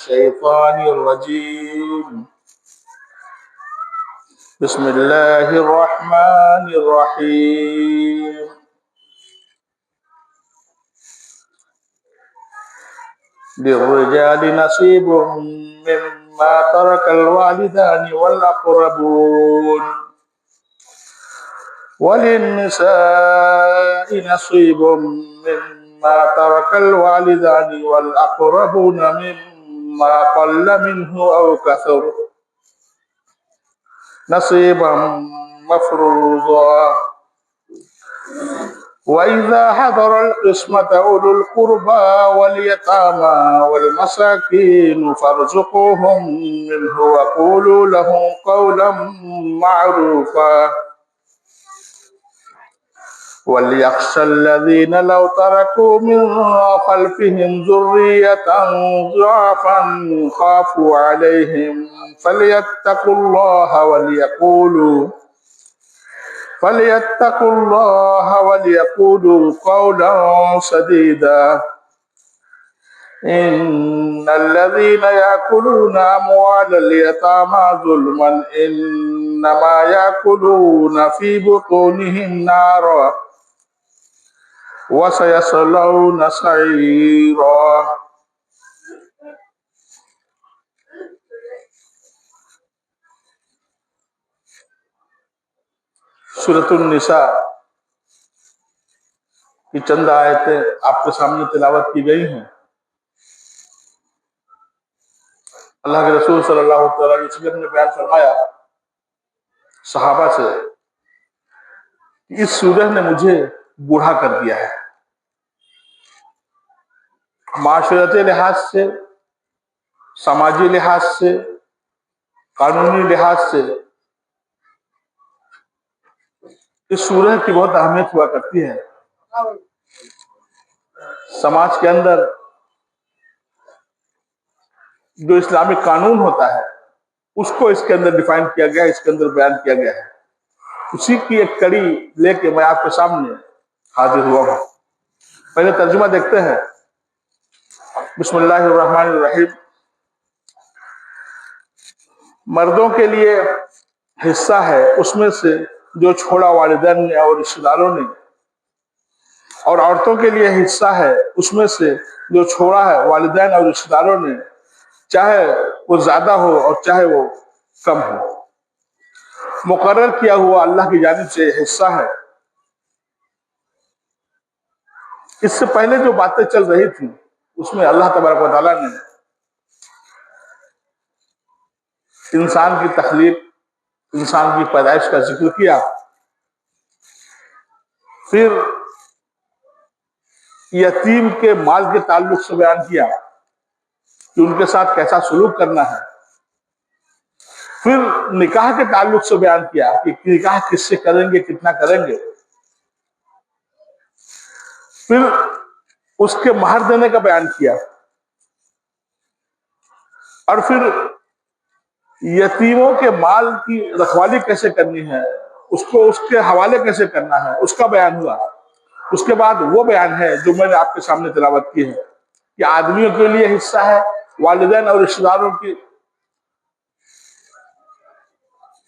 الشيطان الرجيم. بسم الله الرحمن الرحيم. للرجال نصيب مما ترك الوالدان والأقربون وللنساء نصيب مما ترك الوالدان والأقربون مما قل منه أو كثر نصيبا مفروضا. وإذا حضر القسمة أولو القربى واليتامى والمساكين فارزقوهم منه وقولوا لهم قولا معروفا. وليخشى الذين لو تركوا من خلفهم ذرية ضعفا خافوا عليهم فليتقوا الله وليقولوا قولا سديدا. إن الذين يأكلون أموال اليتامى ظلما إنما يأكلون في بطونهم نارا وسيصلون سعيرا. سورۃ النساء کی چند آیتیں آپ کے سامنے تلاوت کی گئی ہیں. اللہ کے رسول صلی اللہ علیہ وسلم نے بیان فرمایا صحابہ سے کہ اس سورہ نے مجھے بوڑھا کر دیا ہے. معاشرتی لحاظ سے، سماجی لحاظ سے، قانونی لحاظ سے اس سورہ کی بہت اہمیت ہوا کرتی ہے. سماج کے اندر جو اسلامی قانون ہوتا ہے اس کو اس کے اندر ڈیفائن کیا گیا ہے، اس کے اندر بیان کیا گیا ہے. اسی کی ایک کڑی لے کے میں آپ کے سامنے حاضر ہوا ہوں. پہلے ترجمہ دیکھتے ہیں. بسم اللہ الرحمن الرحیم. مردوں کے لیے حصہ ہے اس میں سے جو چھوڑا والدین نے اور رشتہ داروں نے، اور عورتوں کے لیے حصہ ہے اس میں سے جو چھوڑا ہے والدین اور رشتہ داروں نے، چاہے وہ زیادہ ہو اور چاہے وہ کم ہو. مقرر کیا ہوا اللہ کی جانب سے حصہ ہے. اس سے پہلے جو باتیں چل رہی تھیں اس میں اللہ تبارک و تعالیٰ نے انسان کی تخلیق، انسان کی پیدائش کا ذکر کیا، پھر یتیم کے مال کے تعلق سے بیان کیا کہ ان کے ساتھ کیسا سلوک کرنا ہے، پھر نکاح کے تعلق سے بیان کیا کہ نکاح کس سے کریں گے، کتنا کریں گے، پھر اس کے مہر دینے کا بیان کیا، اور پھر یتیموں کے مال کی رکھوالی کیسے کرنی ہے، اس کو اس کے حوالے کیسے کرنا ہے اس کا بیان ہوا. اس کے بعد وہ بیان ہے جو میں نے آپ کے سامنے تلاوت کی ہے کہ آدمیوں کے لیے حصہ ہے، والدین اور رشتہ داروں کی،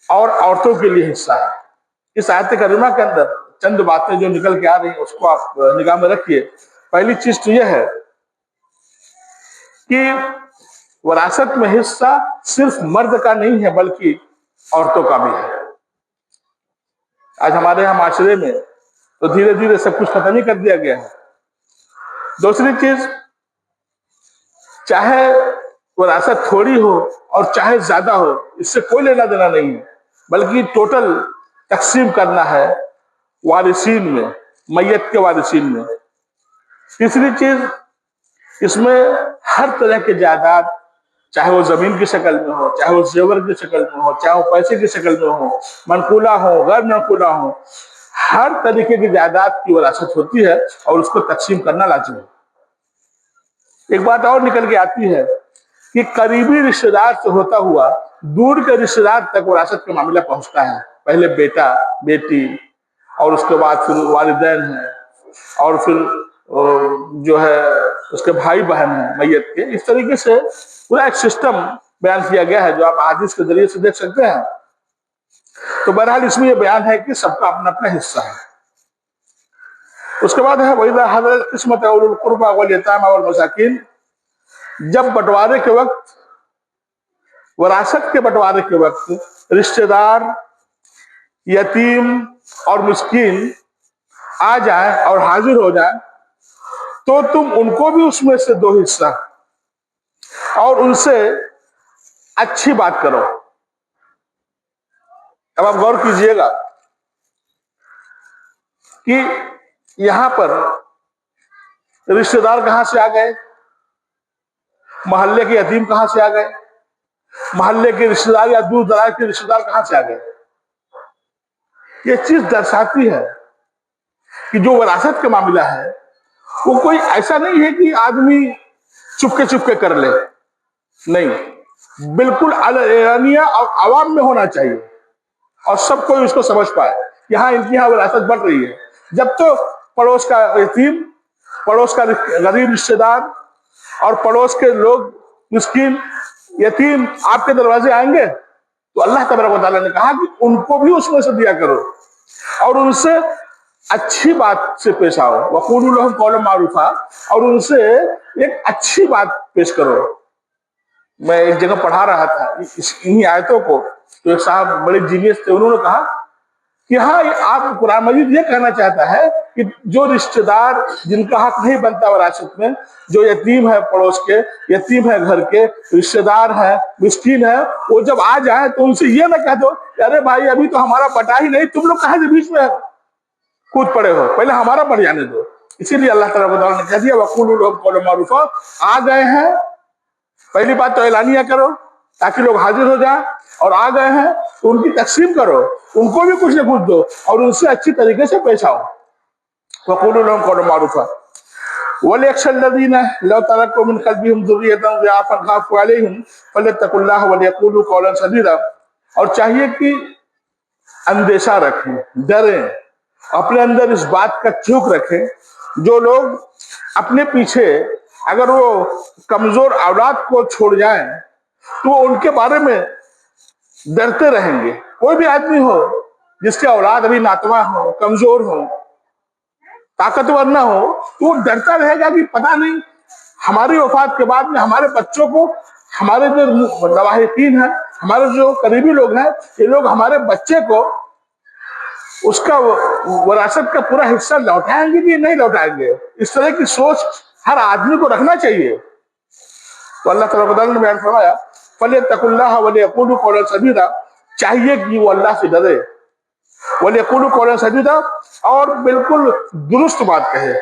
اور عورتوں کے لیے حصہ ہے. اس آیت کریمہ کے اندر چند باتیں جو نکل کے آ رہی ہیں اس کو آپ نگاہ میں رکھیے. پہلی چیز تو یہ ہے کہ وراثت میں حصہ صرف مرد کا نہیں ہے بلکہ عورتوں کا بھی ہے. آج ہمارے یہاں معاشرے میں تو دھیرے دھیرے سب کچھ ختم ہی کر دیا گیا ہے. دوسری چیز، چاہے وراثت تھوڑی ہو اور چاہے زیادہ ہو، اس سے کوئی لینا دینا نہیں ہے، بلکہ ٹوٹل تقسیم کرنا ہے وارثین میں، میت کے وارثین میں. تیسری چیز، اس میں ہر طرح کے جائیداد، چاہے وہ زمین کی شکل میں ہو، چاہے وہ زیور کی شکل میں ہو، چاہے وہ پیسے کی شکل میں ہو، منقولہ ہو، غیر منقولہ ہو، ہر طریقے کی جائیداد کی وراثت ہوتی ہے اور اس کو تقسیم کرنا لازم ہے. ایک بات اور نکل کے آتی ہے کہ قریبی رشتہ دار سے ہوتا ہوا دور کے رشتہ دار تک وراثت کا معاملہ پہنچتا ہے. پہلے بیٹا، بیٹی، اور اس کے بعد پھر والدین ہیں، اور پھر جو ہے اس کے بھائی بہن ہیں میت کے، اس طریقے سے پورا ایک سسٹم بیان کیا گیا ہے جو آپ حدیث کے ذریعے سے دیکھ سکتے ہیں۔ تو بہرحال اس میں یہ بیان ہے کہ سب کا اپنا اپنا حصہ ہے۔ اس کے بعد ہے وَإِذَا حَضَرَ الْقِسْمَةَ أُولُو الْقُرْبَى وَالْيَتَامَى وَالْمَسَاكِينَ، جب بٹوارے کے وقت، وراثت کے بٹوارے کے وقت رشتہ دار، یتیم اور مسکین آ جائیں اور حاضر ہو جائیں تو تم ان کو بھی اس میں سے 2 حصہ اور ان سے اچھی بات کرو۔ اب آپ غور کیجئے گا کہ یہاں پر رشتہ دار کہاں سے آ گئے، محلے کے یتیم کہاں سے آ گئے، محلے کے رشتہ دار یا دور دراز کے رشتہ دار کہاں سے آ گئے۔ یہ چیز درساتی ہے کہ جو وراثت کا معاملہ ہے وہ کوئی ایسا نہیں ہے کہ آدمی چپکے کر لے، نہیں، بالکل اعلانیہ اور عوام میں ہونا چاہیے اور سب کوئی اس کو سمجھ پائے یہاں ان کی یہاں وراثت بڑھ رہی ہے۔ جب تو پڑوس کا یتیم، پڑوس کا غریب رشتہ دار اور پڑوس کے لوگ مسکین یتیم آپ کے دروازے آئیں گے تو اللہ تبارک و تعالیٰ نے کہا کہ ان کو بھی اس میں سے دیا کرو اور ان سے اچھی بات سے پیش آؤ، وَقُولُوا لَهُمْ قَوْلًا مَعْرُوفًا، اور ان سے ایک اچھی بات پیش کرو۔ میں ایک جگہ پڑھا رہا تھا انہی آیتوں کو، تو ایک صاحب بڑے جینیس تھے، انہوں نے کہا کہ ہاں آپ قرآن مجید یہ کہنا چاہتا ہے کہ جو رشتہ دار جن کا حق نہیں بنتا وراثت میں، جو یتیم ہے پڑوس کے، یتیم ہے گھر کے، رشتہ دار ہے، مسکین ہے، وہ جب آ جائیں تو ان سے یہ نہ کہہ دو کہ ارے بھائی ابھی تو ہمارا بٹا ہی نہیں، تم لوگ کہاں سے بیچ میں کود پڑے ہو، پہلے ہمارا بڑھ جانے دو۔ اسی لیے اللہ تعالیٰ نے کہہ دیا وَقُولُوا لَهُمْ قَوْلًا مَعْرُوفًا، آ گئے ہیں پہلی بات تو اعلانیہ کرو تاکہ لوگ حاضر ہو جائیں، اور آ گئے ہیں تو ان کی تقسیم کرو، ان کو بھی کچھ نہ کچھ دو اور ان سے اچھی طریقے سے پیش آؤ۔ وَقُولُوا لَهُمْ قَوْلًا مَعْرُوفًا وَلْيَخْشَ الَّذِينَ لَوْ تَرَكُوا مِنْ خَلْفِهِمْ ذُرِّيَّةً ضِعَافًا خَافُوا عَلَيْهِمْ فَلْيَتَّقُوا اللَّهَ وَلْيَقُولُوا قَوْلًا سَدِيدًا، اور چاہیے کہ اندیشہ رکھیں، ڈریں، اپنے اندر اس بات کا چوک رکھیں، جو لوگ اپنے پیچھے اگر وہ کمزور اولاد کو چھوڑ جائیں تو وہ ان کے بارے میں ڈرتے رہیں گے۔ کوئی بھی آدمی ہو جس کے اولاد ابھی ناتواں ہو، کمزور ہو، طاقتور نہ ہو، تو وہ ڈرتا رہے گا کہ پتہ نہیں ہماری وفات کے بعد میں ہمارے بچوں کو، ہمارے جو لواحقین ہیں، ہمارے جو قریبی لوگ ہیں، یہ لوگ ہمارے بچے کو اس کا وراثت کا پورا حصہ لوٹائیں گے کہ نہیں لوٹائیں گے۔ اس طرح کی سوچ ہر آدمی کو رکھنا چاہیے۔ تو اللہ تعالیٰ نے بیان فرمایا فَلْيَتَّقُوا اللَّهَ وَلْيَقُولُوا قَوْلًا سَدِيدًا، چاہیے کہ وہ اللہ سے ڈرے، وَلْيَقُولُوا قَوْلًا سَدِيدًا، اور بالکل درست بات کہے۔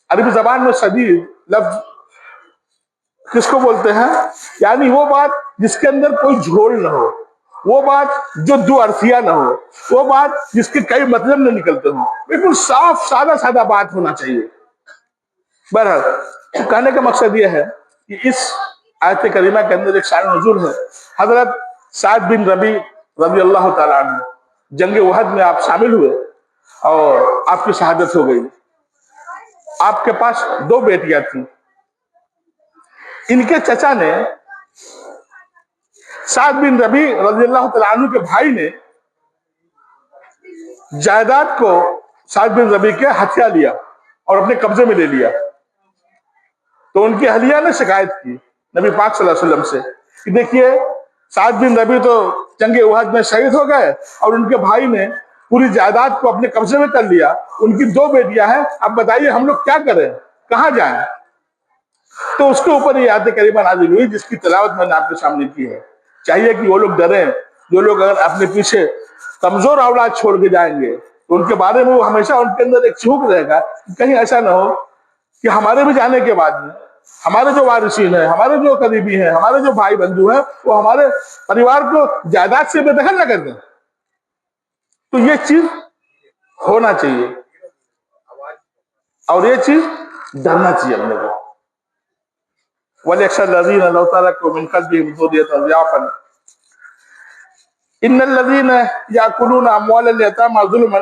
عربی زبان میں سدید لفظ کس کو بولتے ہیں؟ یعنی وہ بات جس کے اندر کوئی جھول نہ ہو، وہ بات جو دو عرفیہ نہ ہو، وہ بات جس کے کئی مطلب نہ نکلتے ہوں، بالکل صاف سادہ بات ہونا چاہیے۔ بہرحال کہنے کا مقصد یہ ہے کہ اس آیت کریمہ کے اندر ایک شان نزول ہے۔ حضرت سعد بن ربیع رضی اللہ تعالیٰ عنہ جنگ احد میں آپ شامل ہوئے اور آپ کی شہادت ہو گئی۔ آپ کے پاس 2 بیٹیاں تھیں۔ ان کے چچا نے، سعد بن ربیع رضی اللہ تعالیٰ عنہ کے بھائی نے، جائیداد کو سعد بن ربیع کے ہتھیا لیا اور اپنے قبضے میں لے لیا۔ تو ان کی اہلیہ نے شکایت کی نبی پاک صلی اللہ علیہ وسلم سے کہ دیکھیے سعد بن ربیع تو جنگ احد میں شہید ہو گئے اور ان کے بھائی نے پوری جائیداد کو اپنے قبضے میں کر لیا، ان کی 2 بیٹیاں ہیں، اب بتائیے ہم لوگ کیا کریں، کہاں جائیں؟ تو اس کے اوپر یہ آیت کریمہ نازل ہوئی جس کی تلاوت میں نے آپ کے سامنے کی ہے۔ چاہیے کہ وہ لوگ ڈریں جو لوگ اگر اپنے پیچھے کمزور اولاد چھوڑ کے جائیں گے تو ان کے بارے میں وہ ہمیشہ ان کے اندر ایک چوک رہے گا کہ کہیں ایسا نہ ہو کہ ہمارے بھی جانے کے بعد میں ہمارے جو وارثین ہیں، ہمارے جو قریبی ہیں، ہمارے جو بھائی بندو ہیں، وہ ہمارے پریوار کو جائیداد سے بے دخل نہ کر دیں۔ تو یہ چیز ہونا چاہیے اور یہ چیز ڈرنا چاہیے اپنے کو۔ وَلْيَخْشَ الَّذِينَ لَوْ تَرَكُوا مِنْ خَلْفِهِمْ ذُرِّيَّةً ضِعَافًا إِنَّ الَّذِينَ يَأْكُلُونَ أَمْوَالَ الْيَتَامَى ظُلْمًا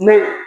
نے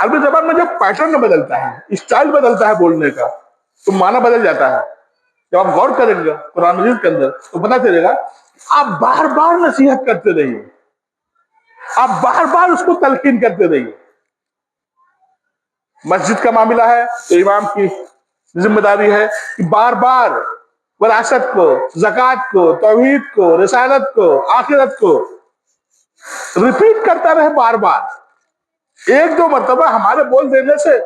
عربی زبان میں جب پیٹرن بدلتا ہے, اسٹائل بدلتا ہے بولنے کا, تو معنی بدل جاتا ہے. جب آپ غور کریں گے قرآن مجید کے اندر تو پتہ چلے گا آپ بار بار نصیحت کرتے رہیے, آپ بار بار اس کو تلقین کرتے رہیے. مسجد کا معاملہ ہے تو امام کی ذمہ داری ہے کہ بار بار وراثت کو, زکوٰۃ کو, توحید کو, رسالت کو, آخرت کو ریپیٹ کرتا رہے بار بار. ایک دو مرتبہ ہمارے بول دینے سے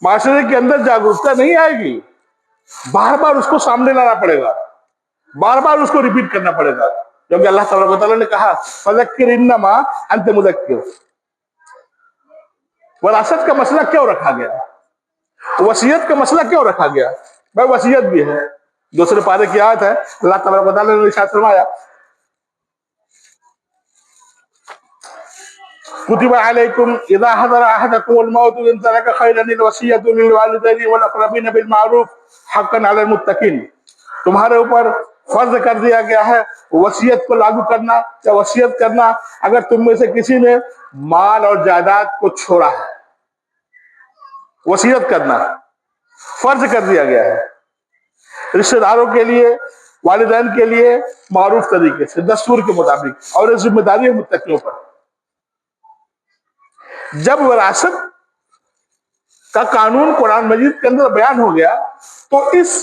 معاشرے کے اندر جاگرکتا نہیں آئے گی, بار بار اس کو سامنے لانا پڑے گا, بار بار اس کو ریپیٹ کرنا پڑے گا. کیونکہ اللہ تبارک و تعالیٰ نے کہا فذکر انما انت مذکر. وراثت کا مسئلہ کیوں رکھا گیا, وصیت کا مسئلہ کیوں رکھا گیا؟ بھائی وصیت بھی ہے. دوسرے پارے کی آیت ہے, اللہ تبارک و تعالیٰ نے ارشاد فرمایا کتب علیکم اذا حضر احدکم الموت ان ترک خیرا الوصیۃ للوالدین والاقربین بالمعروف حقا علی المتقین. تمہارے اوپر فرض کر دیا گیا ہے وصیت کو لاگو کرنا یا وصیت کرنا اگر تم میں سے کسی نے مال اور جائیداد کو چھوڑا ہے. وصیت کرنا فرض کر دیا گیا ہے رشتہ داروں کے لیے, والدین کے لیے معروف طریقے سے دستور کے مطابق, اور یہ ذمہ داری ہے متقیوں پر. جب وراثت کا قانون قرآن مجید کے اندر بیان ہو گیا تو اس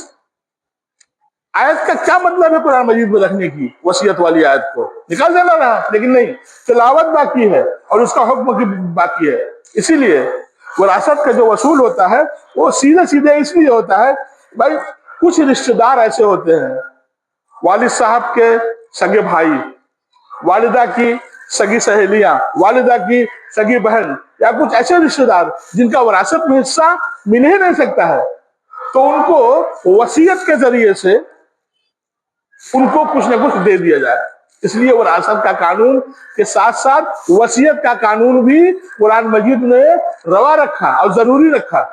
آیت کا کیا مطلب ہے قرآن مجید میں رکھنے کی؟ وصیت والی آیت کو نکال دینا رہا, لیکن نہیں, تلاوت باقی ہے اور اس کا حکم باقی ہے. اسی لیے وراثت کا جو وصول ہوتا ہے وہ سیدھے سیدھے اس لیے ہوتا ہے بھائی کچھ رشتہ دار ایسے ہوتے ہیں, والد صاحب کے سگے بھائی, والدہ کی سگی سہیلیاں, والدہ کی سگی بہن, یا کچھ ایسے رشتہ دار جن کا وراثت میں حصہ مل ہی نہیں سکتا ہے, تو ان کو وصیت کے ذریعے سے ان کو کچھ نہ کچھ دے دیا جائے. اس لیے وراثت کا قانون کے ساتھ ساتھ وصیت کا قانون بھی قرآن مجید نے روا رکھا اور ضروری رکھا.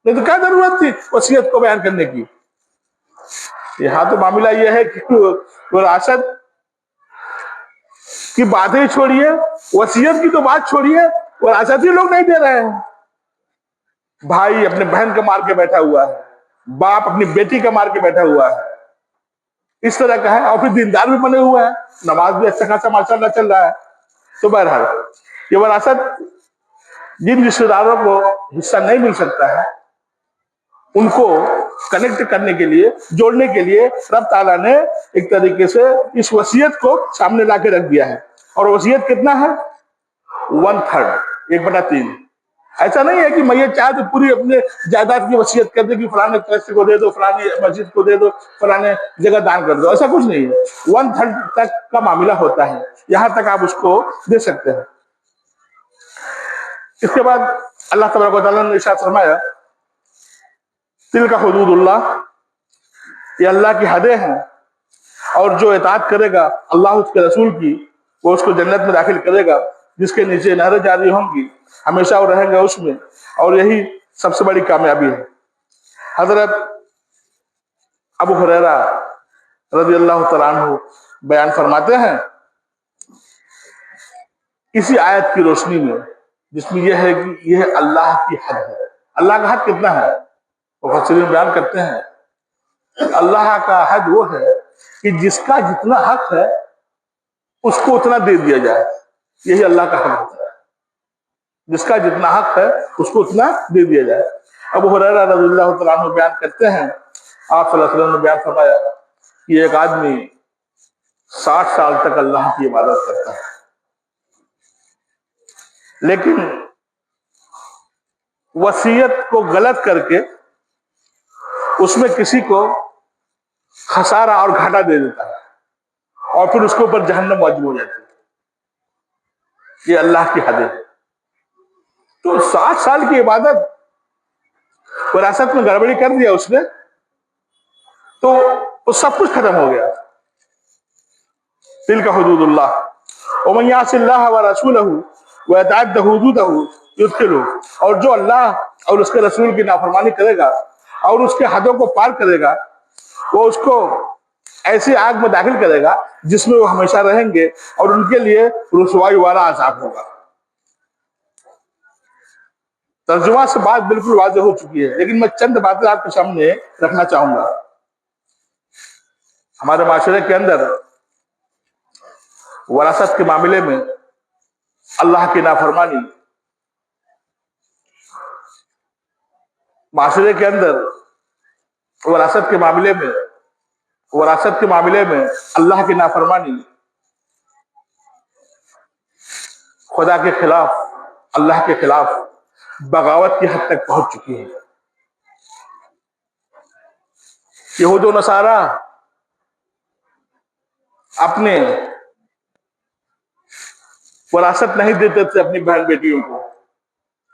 نہیں تو کیا ضرورت تھی وصیت کو بیان کرنے کی؟ یہاں تو معاملہ یہ ہے کہ وراثت کی باتیں چھوڑیے, وصیت کی تو بات چھوڑیے, وراثت ہی لوگ نہیں دے رہے ہیں. بھائی اپنے بہن کا مار کے بیٹھا ہوا ہے, باپ اپنی بیٹی کا مار کے بیٹھا ہوا ہے, اس طرح کا ہے, اور پھر دیندار بھی بنے ہوئے ہیں, نماز بھی اچھا خاصا ماشاءاللہ چل رہا ہے. تو بہرحال یہ وراثت جن رشتہ داروں کو حصہ نہیں مل سکتا ہے ان کو کنیکٹ کرنے کے لیے, جوڑنے کے لیے رب تعالیٰ نے ایک طریقے سے اس وصیت کو سامنے لا کے رکھ دیا ہے. اور وصیت کتنا ہے؟ 1/3, 1/3. ایسا نہیں ہے کہ میت چاہے تو پوری اپنے جائیداد کی وصیت کر دے کہ فلانے ٹرسٹ کو دے دو, فلانے مسجد کو دے دو, فلانے جگہ دان کر دو. ایسا کچھ نہیں ہے. 1/3 تک کا معاملہ ہوتا ہے, یہاں تک آپ اس کو دے سکتے ہیں. اس کے بعد اللہ تبارک و تعالیٰ نے ارشاد فرمایا تلک حدود اللہ, یہ اللہ کی حدیں ہیں, اور جو اطاعت کرے گا اللہ اس کے رسول کی وہ اس کو جنت میں داخل کرے گا جس کے نیچے نہریں جاری ہوں گی, ہمیشہ وہ رہیں گے اس میں, اور یہی سب سے بڑی کامیابی ہے. حضرت ابو ہریرہ رضی اللہ تعالیٰ عنہ بیان فرماتے ہیں اسی آیت کی روشنی میں, جس میں یہ ہے کہ یہ اللہ کی حد ہے. اللہ کا حد کتنا ہے؟ مفسرین بیان کرتے ہیں اللہ کا حد وہ ہے کہ جس کا جتنا حق ہے اس کو اتنا دے دیا جائے. یہی اللہ کا حق ہوتا ہے, جس کا جتنا حق ہے اس کو اتنا دے دیا جائے. ابو ہریرہ رضی اللہ تعالیٰ عنہ بیان کرتے ہیں آپ صلی اللہ علیہ وسلم نے بیان فرمایا کہ ایک آدمی 60 سال تک اللہ کی عبادت کرتا ہے, لیکن وصیت کو غلط کر کے اس میں کسی کو خسارہ اور گھاٹا دے دیتا ہے, اور پھر اس کے اوپر جہنم واجب ہو جاتی ہے. یہ اللہ کی حد ہے. تو 60 سال کی عبادت وراثت میں گڑبڑی کر دیا اس نے تو وہ سب کچھ ختم ہو گیا. تلک حدود اللہ ومن یعص اللہ ورسولہ ویتعد حدودہ یدخلہ, اور جو اللہ اور اس کے رسول کی نافرمانی کرے گا اور اس کے حدوں کو پار کرے گا وہ اس کو ایسی آگ میں داخل کرے گا جس میں وہ ہمیشہ رہیں گے, اور ان کے لیے رسوائی والا عذاب ہوگا. ترجمہ سے بات بالکل واضح ہو چکی ہے، لیکن میں چند باتیں آپ کے سامنے رکھنا چاہوں گا۔ ہمارے معاشرے کے اندر وراثت کے معاملے میں اللہ کی نافرمانی، معاشرے کے اندر وراثت کے معاملے میں اللہ کی نافرمانی، خدا کے خلاف، اللہ کے خلاف بغاوت کی حد تک پہنچ چکی ہے۔ یہود و نصارہ اپنے وراثت نہیں دیتے تھے اپنی بہن بیٹیوں کو،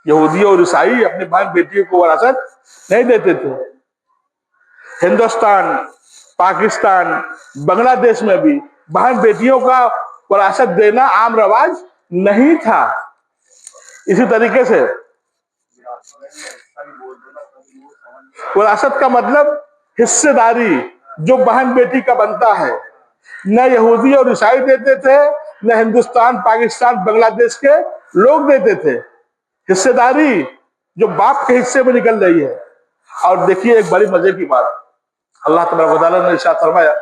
یہودی اور عیسائی اپنی بہن بیٹیوں کو وراثت نہیں دیتے تھے۔ ہندوستان، پاکستان، بنگلہ دیش میں بھی بہن بیٹیوں کا وراثت دینا عام رواج نہیں تھا۔ اسی طریقے سے وراثت کا مطلب حصے داری جو بہن بیٹی کا بنتا ہے، نہ یہودی اور عیسائی دیتے تھے، نہ ہندوستان، پاکستان، بنگلہ دیش کے لوگ دیتے تھے۔ حصے داری جو باپ کے حصے میں نکل رہی ہے۔ اور دیکھیے ایک بڑی مزے کی بات، اللہ تبارک و تعالیٰ نے ارشاد فرمایا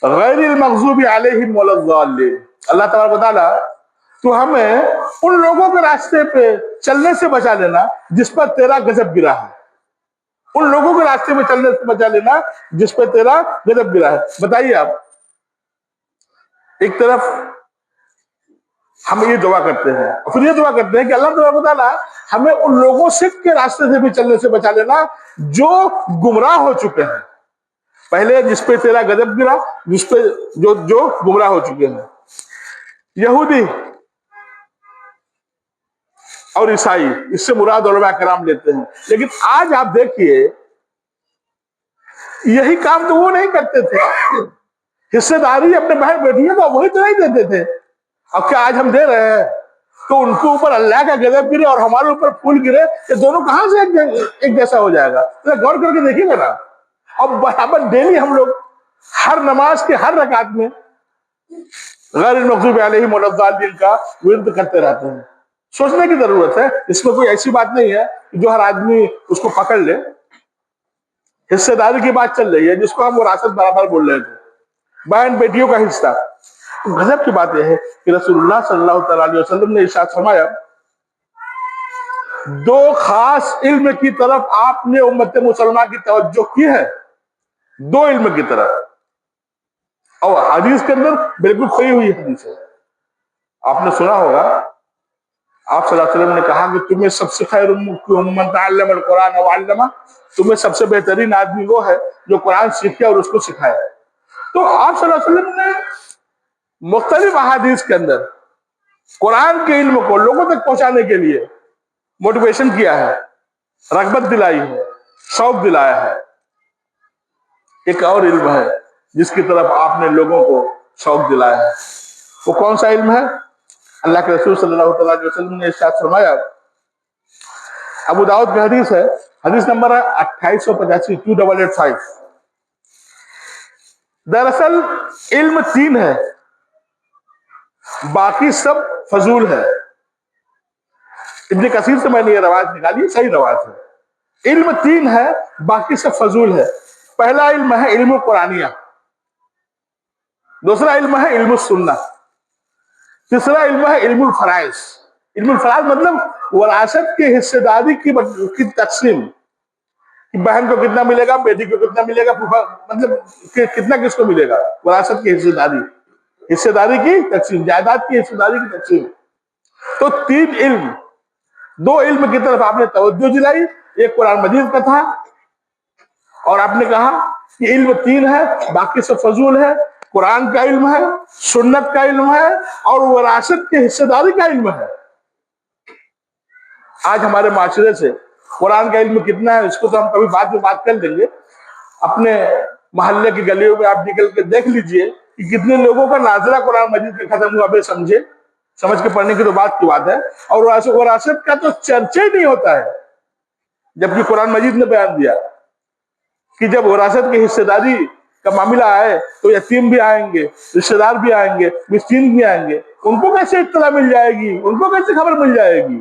غیر المغضوب علیہم ولا الضالین، اللہ تبارک و تعالیٰ تو ہمیں ان لوگوں کے راستے پہ چلنے سے بچا لینا جس پر تیرا غضب گرا ہے، ان لوگوں کے راستے میں چلنے سے بچا لینا جس پہ تیرا غضب گرا ہے۔ بتائیے آپ، ایک طرف ہم یہ دعا کرتے ہیں اور پھر یہ دعا کرتے ہیں کہ اللہ تبارک و تعالیٰ ہمیں ان لوگوں کے راستے سے بھی چلنے سے بچا لینا جو گمراہ ہو چکے ہیں، پہلے جس پہ تیرا غضب گرا، جس پہ جو گمراہ ہو چکے ہیں۔ یہودی اور عیسائی، اس سے مراد علماء کرام لیتے ہیں، لیکن آج آپ دیکھیے یہی کام تو وہ نہیں کرتے تھے، حصے داری اپنے بہن بیٹیوں کو وہی تو نہیں دیتے تھے، اب کیا آج ہم دے رہے ہیں؟ تو ان کے اوپر اللہ کا غضب گرے اور ہمارے اوپر پھول گرے، یہ دونوں کہاں سے ایک جیسا ہو جائے گا؟ غور کر کے دیکھیے گا نا۔ اب برابر ڈیلی ہم لوگ ہر نماز کے ہر رکعت میں غیر المغضوب علیہم ولا الضالین کا ورد کرتے رہتے ہیں۔ سوچنے کی ضرورت ہے، اس میں کوئی ایسی بات نہیں ہے جو ہر آدمی اس کو پکڑ لے۔ حصے داری کی بات چل رہی ہے جس کو ہم وراثت برابر بول رہے تھے، بہن بیٹیوں کا حصہ۔ غضب کی بات یہ ہے کہ رسول اللہ صلی اللہ تعالی علیہ وسلم نے ارشاد فرمایا دو خاص علم کی طرف آپ نے امت مسلمہ کی توجہ کی ہے، دو علم کی طرف، اور حدیث کے اندر بالکل کھوئی ہوئی حدیث ہے۔ آپ نے سنا ہوگا آپ صلی اللہ علیہ وسلم نے کہا کہ تمہیں سب سے خیر من تعلم القرآن وعلمہ، تمہیں سب سے بہترین آدمی وہ ہے جو قرآن سیکھے اور اس کو سکھائے۔ تو آپ صلی اللہ علیہ وسلم نے مختلف احادیث کے اندر قرآن کے علم کو لوگوں تک پہنچانے کے لیے موٹیویشن کیا ہے، رغبت دلائی ہے، شوق دلایا ہے۔ ایک اور علم ہے جس کی طرف آپ نے لوگوں کو شوق دلایا ہے، وہ کون سا علم ہے؟ اللہ کے رسول صلی اللہ علیہ وسلم نے ارشاد فرمایا، ابو داؤد کی حدیث ہے، حدیث نمبر ہے 2885 2885۔ دراصل علم تین ہے، باقی سب فضول ہے۔ ابن کثیر سے میں نے یہ روایت نکالی، صحیح روایت ہے۔ علم تین ہے، باقی سب فضول ہے۔ پہلا علم ہے علم قرآنیہ، دوسرا علم ہے علم السنہ، تیسرا علم ہے علم الفرائض۔ علم الفرائض مطلب وراثت کے حصے داری کی تقسیم، بہن کو کتنا ملے گا، بیٹی کو کتنا ملے گا، مطلب کتنا کس کو ملے گا، وراثت کی حصے داری کی تقسیم، جائیداد کی حصے داری کی تقسیم۔ تو تین علم، دو علم کی طرف آپ نے توجہ دلائی، ایک قرآن مجید کا تھا اور آپ نے کہا کہ علم تین ہے، باقی سب فضول ہے۔ قرآن کا علم ہے، سنت کا علم ہے اور وراثت کے حصے داری کا علم ہے۔ آج ہمارے معاشرے سے قرآن کا علم کتنا ہے اس کو تو ہم کبھی بعد میں بات کر لیں گے۔ اپنے محلے کی گلیوں میں آپ نکل کے دیکھ لیجئے کہ کتنے لوگوں کا ناظرہ قرآن مجید کا ختم ہوا بے سمجھے، سمجھ کے پڑھنے کی تو بات کی بات ہے، اور وراثت کا تو چرچا ہی نہیں ہوتا ہے۔ جبکہ قرآن مجید نے بیان دیا کہ جب وراثت کی حصے داری کا معاملہ آئے تو یتیم بھی آئیں گے، رشتہ دار بھی آئیں گے، مسکین بھی آئیں گے، ان کو کیسے اطلاع مل جائے گی، ان کو کیسے خبر مل جائے گی؟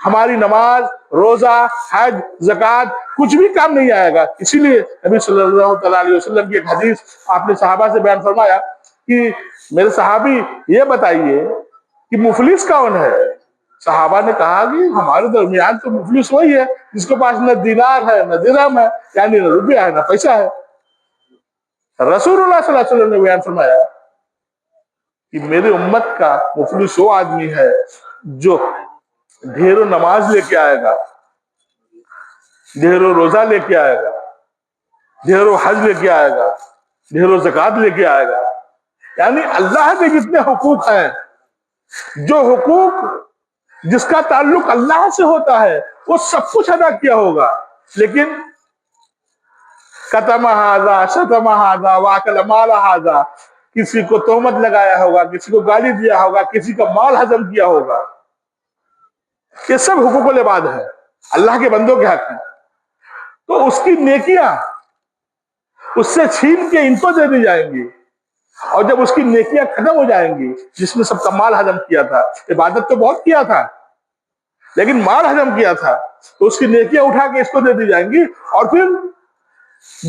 ہماری نماز، روزہ، حج، زکوٰۃ کچھ بھی کام نہیں آئے گا. اسی لیے نبی صلی اللہ تعالیٰ علیہ وسلم کی ایک حدیث آپ نے صحابہ سے بیان فرمایا کہ میرے صحابی یہ بتائیے کہ مفلس کون ہے؟ صحابہ نے کہا کہ ہمارے درمیان تو مفلس وہی ہے جس کے پاس نہ دینار ہے، نہ درہم ہے، یعنی نہ روپیہ ہے، نہ پیسہ ہے. رسول اللہ صلی اللہ علیہ وسلم نے بیان فرمایا کہ میری امت کا مفلس وہ آدمی ہے جو ڈھیروں نماز لے کے آئے گا، ڈھیروں روزہ لے کے آئے گا، ڈھیروں حج لے کے آئے گا، ڈھیروں زکوٰۃ لے کے آئے گا. یعنی اللہ کے جتنے حقوق ہیں، جو حقوق جس کا تعلق اللہ سے ہوتا ہے وہ سب کچھ ادا کیا ہوگا. لیکن قتم ھذا، شتم ھذا، واکل مال ھذا، کسی کو تہمت لگایا ہوگا، کسی کو گالی دیا ہوگا، کسی کا مال ہضم کیا ہوگا. یہ سب حقوق العباد ہے، اللہ کے بندوں کے حق ہیں. تو اس کی نیکیاں اس سے چھین کے ان کو دے دی جائیں گی، اور جب اس کی نیکیاں ختم ہو جائیں گی، جس نے سب کا مال ہضم کیا تھا، عبادت تو بہت کیا تھا لیکن مال ہضم کیا تھا، تو اس کی نیکیاں اٹھا کے اس کو دے دی جائیں گی. اور پھر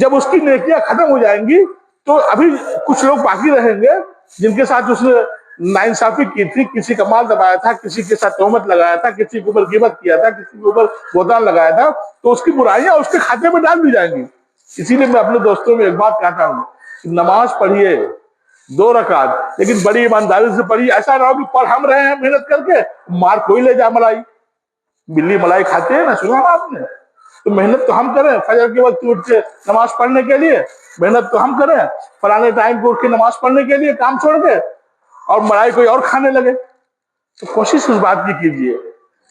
جب اس کی نیکیاں ختم ہو جائیں گی تو ابھی کچھ لوگ باقی رہیں گے جن کے ساتھ اس نے ناانصافی کی تھی، کسی کا مال دبایا تھا، کسی کے ساتھ تہمت لگایا تھا، کسی کے اوپر غیبت کیا تھا، کسی کے اوپر بہتان لگایا تھا، تو اس کی برائیاں اس کے کھاتے میں ڈال دی جائیں گی. اسی لیے میں اپنے دوستوں میں ایک بات کہتا ہوں کہ نماز پڑھیے 2 رکعت، لیکن بڑی ایمانداری سے پڑھیے. ایسا نہ ہو کہ پڑھ ہم رہے ہیں محنت کر کے، مار کوئی لے جا ملائی. بلی ملائی کھاتے ہیں نا، سنا آپ نے؟ تو محنت تو ہم کریں فجر کے وقت اٹھ کے نماز پڑھنے کے لیے، محنت تو ہم کریں فلانے ٹائم کو اٹھ کے نماز پڑھنے کے لیے کام چھوڑ کے، اور ملائی کوئی اور کھانے لگے. تو کوشش اس بات کی کیجیے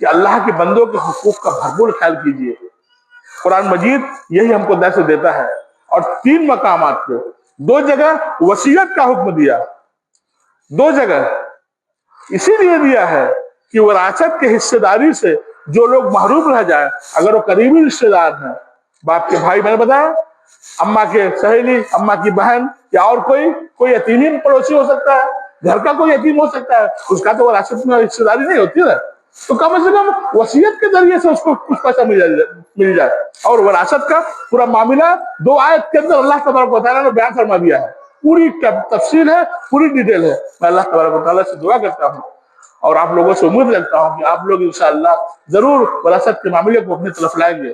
کہ اللہ کے بندوں کے حقوق کا بھرپور خیال کیجیے. قرآن مجید یہی ہم کو درس دیتا ہے. اور 3 مقامات پہ 2 جگہ وصیت کا حکم دیا، 2 جگہ اسی لیے دیا ہے کہ وراثت کے حصے داری سے جو لوگ محروم رہ جائیں، اگر وہ قریبی رشتے دار ہیں، باپ کے بھائی، میں نے بتایا اماں کے سہیلی، اماں کی بہن، یا اور کوئی یتیم پڑوسی ہو سکتا ہے، گھر کا کوئی یتیم ہو سکتا ہے، اس کا تو وراثت میں حصے داری نہیں ہوتی نا. تو کم از کم وصیت کے ذریعے سے اس کو کچھ پیسہ مل جائے. اور وراثت کا پورا معاملہ 2 آیت کے اندر اللہ تبارک و تعالیٰ نے بیان فرما دیا ہے. پوری تفصیل ہے، پوری ڈیٹیل ہے. میں اللہ تبارک و تعالیٰ سے دعا کرتا ہوں اور آپ لوگوں سے امید رکھتا ہوں کہ آپ لوگ انشاءاللہ ضرور وراثت کے معاملے کو اپنی طرف لائیں گے.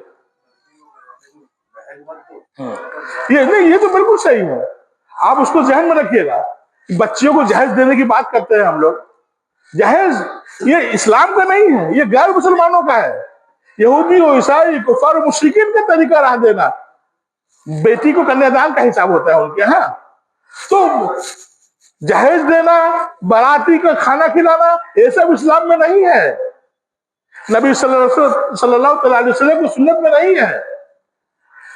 یہ تو بالکل صحیح ہے. آپ اس کو ذہن میں رکھیے گا کہ بچیوں کو جہیز دینے کی بات کرتے ہیں ہم لوگ. جہیز یہ اسلام کا نہیں ہے، یہ غیر مسلمانوں کا ہے. یہودی و عیسائی، کفار و مشرکین کا طریقہ رہ دینا. بیٹی کو کنیا دان کا حساب ہوتا ہے ان کے ہاں. تو جہیز دینا، باراتی کا کھانا کھلانا، یہ سب اسلام میں نہیں ہے، نبی صلی اللہ علیہ وسلم کی سنت میں نہیں ہے.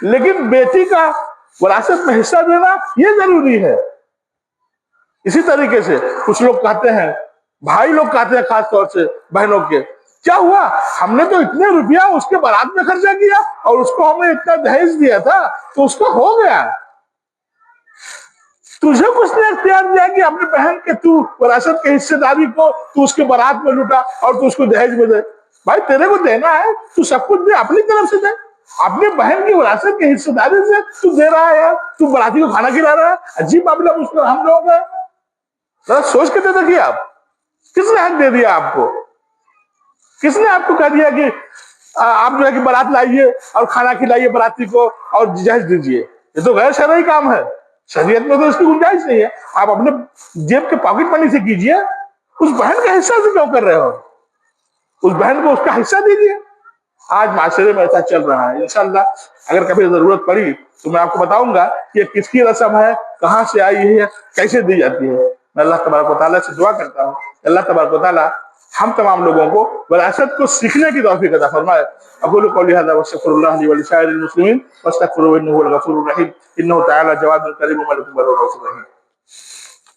لیکن بیٹی کا وراثت میں حصہ دینا یہ ضروری ہے. اسی طریقے سے کچھ لوگ کہتے ہیں، بھائی لوگ کہتے ہیں خاص طور سے بہنوں کے، کیا ہوا ہم نے تو اتنے روپیہ اس کے بارات میں خرچہ کیا اور اس کو ہم نے اتنا دہیج دیا تھا تو اس کا ہو گیا، تجھے کس نے اختیار دیا کہ اپنے بہن کے تو وراثت کے حصے داری کو تو اس کے بارات میں لوٹا اور تو اس کو دہیج میں دے؟ بھائی تیرے کو دینا ہے تو سب کچھ دے، اپنی طرف سے دے. اپنے بہن کی وراثت کے حصے داری سے تو دے رہا ہے، تو باراتی کو کھانا کھلا رہا ہے. عجیب معاملہ اس کو ہم لوگوں کا. ذرا سوچ کے دے دیکھیے آپ، کس نے حق دے دیا آپ کو؟ کس نے آپ کو کہہ دیا کہ آپ جو ہے کہ بارات لائیے اور کھانا کھلائیے باراتی کو اور جہیز دیجیے؟ یہ تو غیر شرعی کام ہے. شریعت میں تو اس کی گنجائش نہیں ہے. آپ اپنے جیب کے پاکٹ منی سے کیجیے. اس بہن کا حصہ سے کیوں کر رہے ہو؟ اس بہن کو اس کا حصہ دیجیے. آج معاشرے میں ایسا چل رہا ہے. انشاءاللہ اگر کبھی ضرورت پڑی تو میں آپ کو بتاؤں گا کہ یہ کس کی رسم ہے، کہاں سے آئی ہے، کیسے دی جاتی ہے. میں اللہ تبارک و تعالیٰ سے دعا کرتا ہوں کہ اللہ تبارک و تعالیٰ ہم تمام لوگوں کو وراثت کو سیکھنے کی توفیق عطا فرمائے. اقول قولی ھذا واستغفر اللہ لی ولسائر المسلمین واستغفروہ انہ هو الغفور الرحیم انہ تعالی جواد کریم ملک بر رؤوف رحیم.